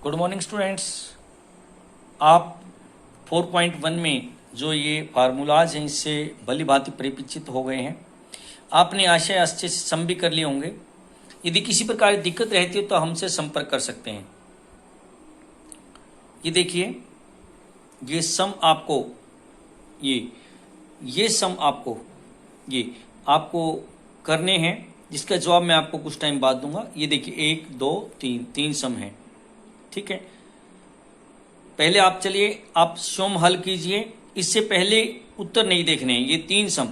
Good morning students. आप 4.1 में जो ये फार्मूलाज हैं इससे भली भांति परिचित हो गए हैं। आपने आशय अच्छे से सम भी कर लिए होंगे। यदि किसी प्रकार की दिक्कत रहती है तो हमसे संपर्क कर सकते हैं। ये देखिए, ये सम आपको ये सम आपको करने हैं, जिसका जवाब मैं आपको कुछ टाइम बाद दूंगा। ये देखिए 1 2 3 तीन सम हैं, ठीक है। पहले आप चलिए आप स्वयं हल कीजिए। इससे पहले उत्तर नहीं देखने हैं। ये तीन सम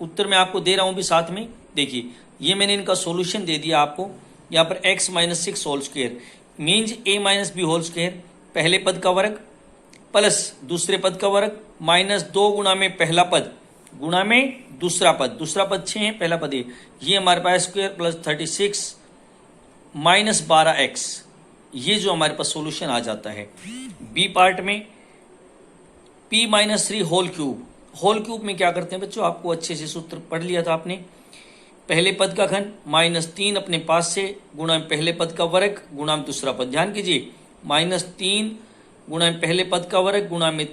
उत्तर मैं आपको दे रहा हूं भी साथ में। देखिए ये मैंने इनका सॉल्यूशन दे दिया आपको। यहाँ पर x minus 6 whole square means a minus B whole square, पहले पद का वर्ग प्लस दूसरे पद का वर्ग माइनस 2 गुणा में पहला पद गुणा में दूसरा पद 6 है, पहला पद ये हमारे पास स्क्वायर प्लस 36 माइनस 12x। ये जो हमारे पास सॉल्यूशन आ जाता है। बी पार्ट में p माइनस 3 होल क्यूब में क्या करते हैं बच्चों, आपको अच्छे से सूत्र पढ़ लिया था आपने। पहले पद का घन माइनस 3 अपने पास से गुणा में पहले पद का वर्ग गुणा में दूसरा पद। ध्यान कीजिए माइनस 3 गुणा में पहले पद का वर्ग गुणा में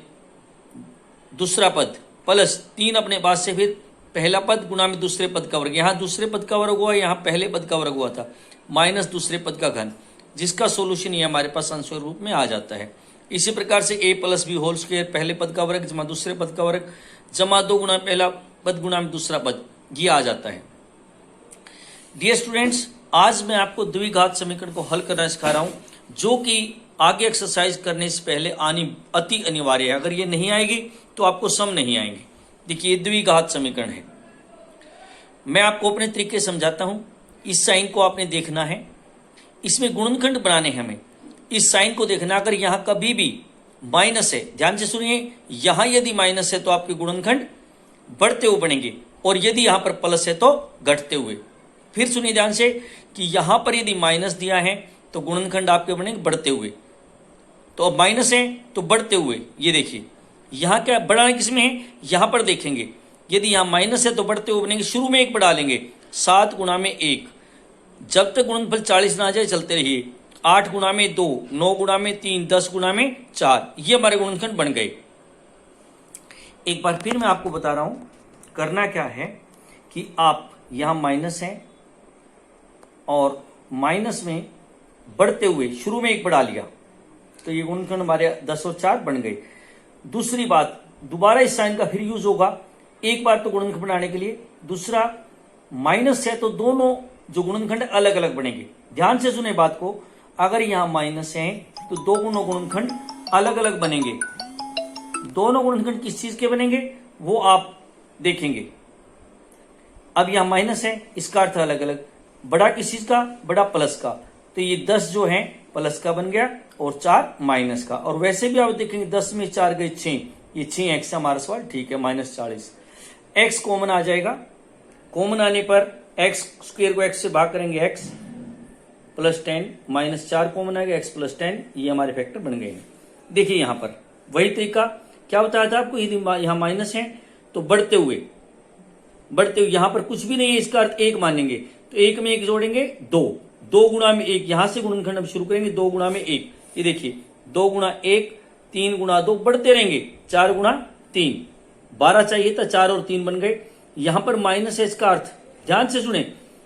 दूसरा पद प्लस 3 अपने पास से फिर पहला पद गुणा में दूसरे पद का वर्ग। यहाँ दूसरे पद का वर्ग हुआ, यहाँ पहले पद का वर्ग हुआ था, माइनस दूसरे पद का घन, जिसका सोल्यूशन ये हमारे पास अंश रूप में आ जाता है। इसी प्रकार से a plus B whole square पहले पद का वर्ग जमा दूसरे पद का वर्ग जमा 2 गुणा पहला पद गुणा में दूसरा पद, ये आ जाता है। डियर स्टूडेंट्स, आज मैं आपको द्विघात समीकरण को हल करना सिखा रहा हूं, जो कि आगे एक्सरसाइज करने से पहले आनी अति अनिवार्य है। अगर ये नहीं आएगी तो आपको सम नहीं आएंगे। देखिए द्विघात समीकरण है, मैं आपको अपने तरीके से समझाता हूं। इस साइन को आपने देखना है, इसमें गुणनखंड बनाने हैं हमें। इस साइन को देखना, अगर यहां कभी भी माइनस है, ध्यान से सुनिए, यहां यदि माइनस है तो आपके गुणनखंड बढ़ते हुए बनेंगे, और यदि यहां पर प्लस है तो घटते हुए। फिर सुनिए ध्यान से कि यहां पर यदि माइनस दिया है तो गुणनखंड आपके बनेंगे बढ़ते हुए। तो अब माइनस है तो बढ़ते हुए, ये देखिए यहां क्या बढ़ाना किसमें है, यहां पर देखेंगे। यदि यहां माइनस है तो बढ़ते हुए बनेंगे, शुरू में एक बढ़ा लेंगे 7 गुणा में 1, जब तक गुणनफल 40 ना आ जाए चलते रहिए। 8 गुणा में 2, 9 गुणा में 3, 10 गुणा में 4, ये हमारे गुणनखंड बन गए। एक बार फिर मैं आपको बता रहा हूं करना क्या है कि आप यहां माइनस है और माइनस में बढ़ते हुए शुरू में एक बढ़ा लिया तो ये गुणनखंड हमारे 10 और 4 बन गए। दूसरी बात, दोबारा इस साइन का फिर यूज होगा, एक बार तो गुणनखंड बनाने के लिए, दूसरा माइनस है तो दोनों जो गुणनखंड अलग अलग बनेंगे। ध्यान से सुने बात को, अगर यहां माइनस है तो दोनों गुणनखंड अलग अलग बनेंगे। दोनों गुणनखंड किस चीज के बनेंगे वो आप देखेंगे। अब यहां माइनस है, इसका अर्थ अलग अलग। बड़ा किस चीज का, बड़ा प्लस का, तो ये 10 जो है प्लस का बन गया और 4 माइनस का। और वैसे भी आप देखेंगे 10 में 4 गए 6, ये 6x हमारा सवाल ठीक है, माइनस 40। x कॉमन आ जाएगा, कॉमन आने पर x स्क्वायर को x से भाग करेंगे, x प्लस 10 माइनस 4 कॉमन आ गया, x प्लस 10, ये हमारे फैक्टर बन गए हैं। देखिए यहां पर वही तरीका क्या बताया था आपको, यदि यहां माइनस है तो बढ़ते हुए यहां पर कुछ भी नहीं है, इसका अर्थ 1 मानेंगे तो 1 में 1 जोड़ेंगे 2 गुणा में 1, यहां से गुणनखंड अब शुरू करेंगे 2 गुणा में 1। ये देखिए 2 गुणा 1, 3 गुणा 2, बढ़ते रहेंगे 4 गुणा 3, 12 चाहिए था, 4 और 3 बन गए। यहां पर माइनस है, इसका अर्थ ध्यान से सुने,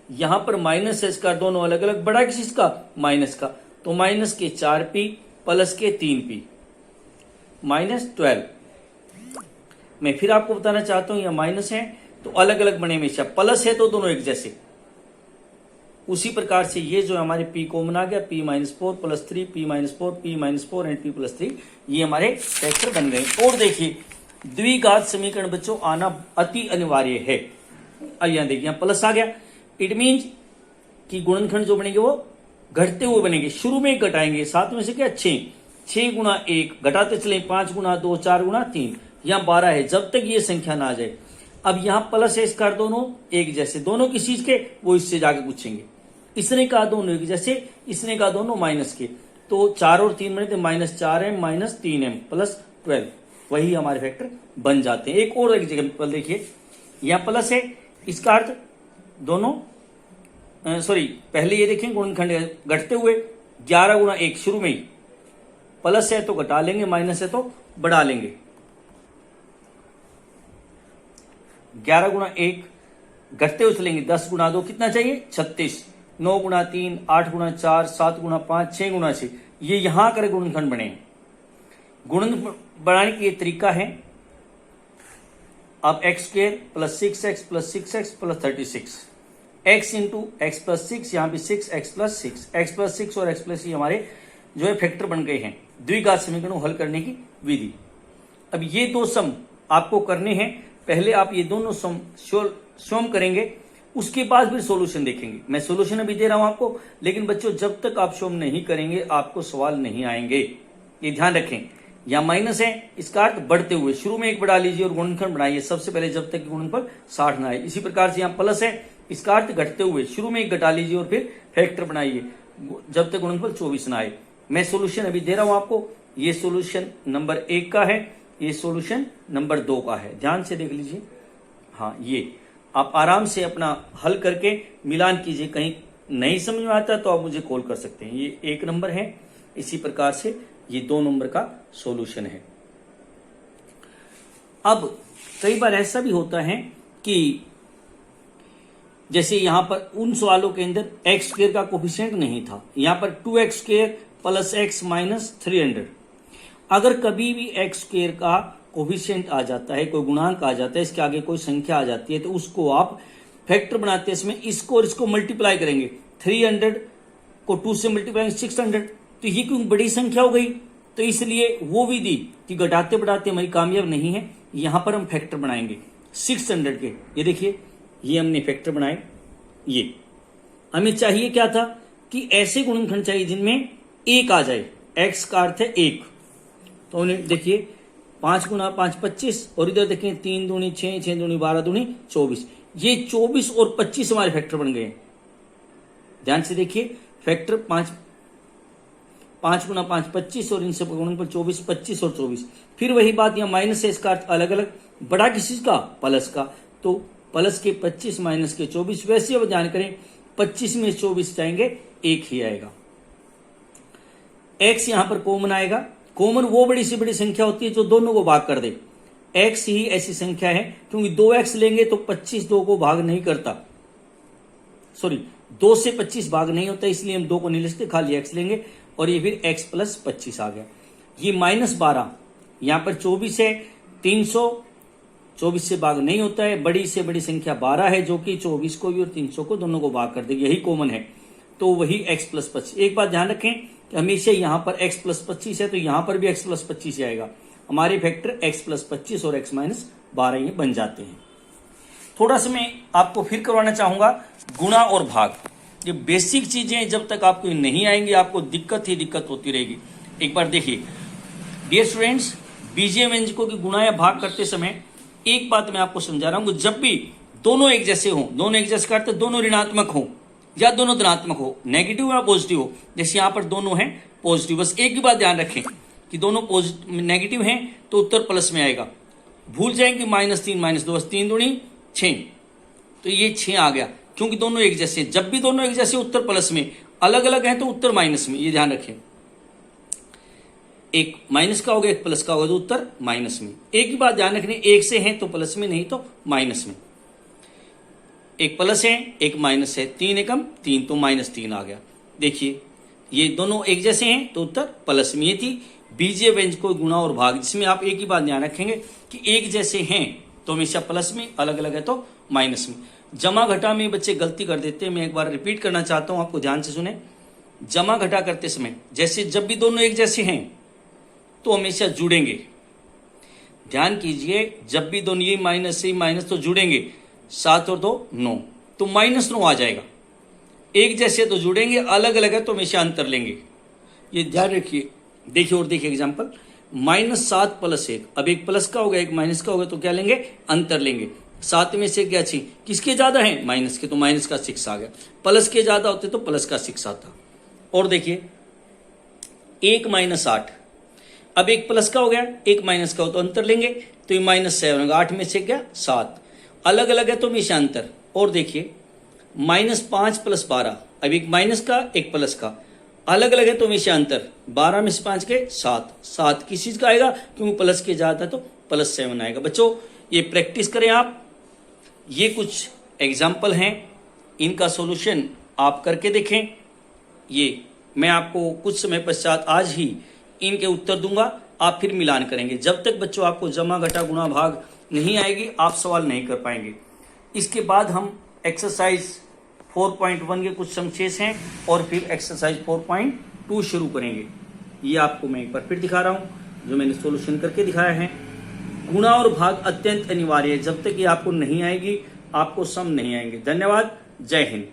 यहां पर माइनस है, इसका दोनों अलग अलग, बड़ा किस इसका माइनस का, तो माइनस के 4p प्लस के 3p माइनस 12। मैं फिर आपको बताना चाहता हूं, यहां माइनस है तो अलग अलग बने हमेशा, प्लस है तो दोनों एक जैसे। उसी प्रकार से ये जो हमारे p कॉमन आ गया, p minus 4 plus 3, p minus 4, p minus 4 and p plus 3, ये हमारे फैक्टर बन गए। और देखिए द्विघात समीकरण बच्चों आना अति अनिवार्य है। अब यहां देखिए यहां प्लस आ गया, इट मीन कि गुणनखंड जो बनेंगे वो घटते हुए बनेंगे, शुरू में घटाएंगे। 7 में से क्या 6 गुणा 1 घटाते चले, 5 गुणा 2, 4 गुणा 3, यहां 12 है, जब तक ये संख्या ना आ जाए। अब यहां प्लस है, इसका दोनों एक जैसे, दोनों किस चीज के वो इससे जाके पूछेंगे। इसने कहा दोनों एक जैसे, इसने कहा दोनों माइनस के, तो 4 और 3 बने थे, minus 4m minus 3m plus 12, वही हमारे फैक्टर बन जाते हैं। एक और एक एग्जाम्पल देखिए, यहां प्लस है, इसका अर्थ दोनों पहले ये देखें गुणनखंड घटते हुए 11 गुणा 1 शुरू में ही प्लस है तो घटा लेंगे, माइनस है तो बढ़ा लेंगे। 11 गुणा 1 घटते हुए चलेंगे, 10 गुणा 2 कितना चाहिए 36, 9 गुणा 3, 8 गुणा 4, 7 गुणा 5, 6 गुणा 6, ये यहां करे गुणनखंड बने। गुणन बनाने की ये तरीका है, अब x square plus 6x plus 6x plus 36, x into x plus 6, यहां भी 6x प्लस 6, x प्लस 6 और x प्लस 6 हमारे जो है फैक्टर बन गए हैं। द्विघात समीकरण को हल करने की विधि। अब ये दो सम आपको करने हैं, पहले आप ये दोनों सम सॉल्व करेंगे, उसके बाद फिर सॉल्यूशन देखेंगे। मैं सॉल्यूशन अभी दे रहा हूं आपको, लेकिन बच्चों जब तक आप सॉल्व नहीं करेंगे आपको सवाल नहीं आएंगे, ये ध्यान रखें। या माइनस है, इसका अर्थ बढ़ते हुए, शुरू में एक बढ़ा लीजिए और गुणनखंड बढ़ाइए सबसे पहले जब तक गुणनफल 60 ना आए। इसी प्रकार से यहाँ प्लस है, इसका अर्थ घटते हुए, शुरू में एक घटा लीजिए और फिर फैक्टर बनाइए जब तक गुणनफल 24 ना आए। मैं सॉल्यूशन अभी दे रहा हूं आपको, ये सॉल्यूशन नंबर 1 का है, ये सॉल्यूशन नंबर 2 का है, ध्यान से देख लीजिए। हाँ, ये आप आराम से अपना हल करके मिलान कीजिए, कहीं नहीं समझ में आता तो आप मुझे कॉल कर सकते हैं। ये 1 नंबर है, इसी प्रकार से ये 2 नंबर का सॉल्यूशन है। अब कई बार ऐसा भी होता है कि जैसे यहां पर उन सवालों के अंदर एक्स स्क्वेयर का कोफिशिएंट नहीं था, यहां पर 2x square plus x minus 300। अगर कभी भी एक्स स्क्वेयर का कोफिशिएंट आ जाता है, कोई गुणांक आ जाता है, इसके आगे कोई संख्या आ जाती है, तो उसको आप फैक्टर बनाते हैं, इसमें इसको और इसको मल्टीप्लाई करेंगे। 300 को 2 से मल्टीप्लाई 600, तो ये क्यों बड़ी संख्या हो गई, तो इसलिए वो विधि कि घटाते बढ़ाते हमारी कामयाब नहीं है। यहां पर हम फैक्टर बनाएंगे 600 के। ये देखिए, ये हमने फैक्टर बनाए। ये हमें चाहिए क्या था कि ऐसे गुणनखंड चाहिए जिनमें 1 आ जाए, x का अर्थ है 1। तो उन्हें देखिए 5 गुणा 5 25, और इधर देखिए 3 दूनी 6, 6 दूनी 12 दूनी 24। ये 24 और 25 हमारे फैक्टर बन गए। ध्यान से देखिए, फैक्टर 5 गुणा 5 25 और इनसे गुणनफल 24, 25 और 24। फिर वही बात, यहाँ माइनस है, इसका अर्थ अलग अलग, बड़ा किसी का प्लस का, तो प्लस के 25 माइनस के 24। वैसे अब ध्यान करें 25 में 24 जाएंगे, 1 ही आएगा। x यहां पर कॉमन आएगा। कॉमन वो बड़ी से बड़ी संख्या होती है जो दोनों को भाग कर दे। x ही ऐसी संख्या है, क्योंकि 2x लेंगे तो 25 2 को भाग नहीं करता, सॉरी 2 से 25 भाग नहीं होता, इसलिए हम 2 को नहीं लिखते, खाली x लेंगे, और ये फिर x प्लस 25 आ गया। ये -12, यहां पर 24 है, 324 से भाग नहीं होता है, बड़ी से बड़ी संख्या 12 है जो कि 24 को भी और 300 को दोनों को भाग कर देगी, यही कॉमन है, तो वही x प्लस 25। एक बात ध्यान रखें कि हमेशा यहां पर x प्लस 25 है, तो यहां पर भी x प्लस 25 आएगा। हमारे फैक्टर x प्लस 25 और x माइनस 12 ये बन जाते हैं। थोड़ा सा मैं आपको फिर करवाना चाहूंगा गुणा और भाग। ये बेसिक चीजें जब तक आपको नहीं आएंगी आपको दिक्कत ही दिक्कत होती रहेगी। एक बार देखिए डियर स्टूडेंट्स, बीजीय व्यंजकों की गुणा या भाग करते समय एक बात मैं आपको समझा रहा हूं, जब भी दोनों एक जैसे हो, दोनों एक जैसे करते दोनों ऋणात्मक हो या दोनों धनात्मक हो, नेगेटिव या पॉजिटिव हो, जैसे यहां पर दोनों हैं पॉजिटिव, बस एक ही बात ध्यान रखें कि दोनों नेगेटिव हैं तो उत्तर प्लस में आएगा। भूल जाएंगे -3 -2, बस 3 दूनी 6, तो ये 6 आ गया, क्योंकि दोनों एक जैसे हैं। जब भी दोनों एक जैसे उत्तर प्लस में, अलग अलग हैं तो उत्तर माइनस में, ये ध्यान रखें। एक माइनस का होगा, एक प्लस का होगा, तो उत्तर माइनस में। एक ही बात ध्यान रखनी, एक से है तो प्लस में, नहीं तो माइनस में। एक प्लस है एक माइनस है, 3 एकम 3, तो -3 आ गया। देखिए ये दोनों एक जैसे हैं तो उत्तर प्लस में। ये थी बीजीय व्यंजकों गुणा और भाग, जिसमें आप एक ही बात ध्यान रखेंगे कि एक जैसे हैं तो हमेशा प्लस में, अलग अलग है तो माइनस में। जमा घटा में बच्चे गलती कर देते हैं, मैं एक बार रिपीट करना चाहता हूं, आपको ध्यान से सुने। जमा घटा करते समय जैसे जब भी दोनों एक जैसे हैं तो हमेशा जुड़ेंगे। ध्यान कीजिए, जब भी दोनों ये माइनस से माइनस तो जुड़ेंगे, 7 और 2 9, तो -9 आ जाएगा। एक जैसे तो जुड़ेंगे, अलग अलग है तो हमेशा अंतर लेंगे, ये ध्यान रखिए। देखिए और देखिए एग्जाम्पल, -7 + 1, अब एक प्लस का होगा एक माइनस का होगा, तो क्या लेंगे, अंतर लेंगे। 7 में से क्या 6, किसके ज्यादा है, माइनस के, तो माइनस का 6 आ गया। प्लस के ज्यादा होते तो प्लस का 6 आता। और देखिए 1 - 8, अब एक प्लस का हो गया एक माइनस का हो तो अंतर लेंगे, तो ये -7 होगा। 8 में से क्या 7, अलग अलग है तो हमेशा अंतर। और देखिए -5 + 12, अब एक माइनस का एक प्लस का, अलग अलग है तो में से अंतर 12 में से 5 के 7, 7 किस चीज का आएगा, क्योंकि प्लस के जाता है तो +7 आएगा। बच्चों ये प्रैक्टिस करें आप, ये कुछ एग्जाम्पल हैं, इनका सॉल्यूशन आप करके देखें। ये मैं आपको कुछ समय पश्चात आज ही इनके उत्तर दूंगा, आप फिर मिलान करेंगे। जब तक बच्चों आपको जमा घटा गुणा भाग नहीं आएगी आप सवाल नहीं कर पाएंगे। इसके बाद हम एक्सरसाइज 4.1 के कुछ सम शेष हैं और फिर एक्सरसाइज 4.2 शुरू करेंगे। ये आपको मैं एक बार फिर दिखा रहा हूं जो मैंने सॉल्यूशन करके दिखाया है। गुणा और भाग अत्यंत अनिवार्य है, जब तक ये आपको नहीं आएगी आपको सम नहीं आएंगे। धन्यवाद, जय हिंद।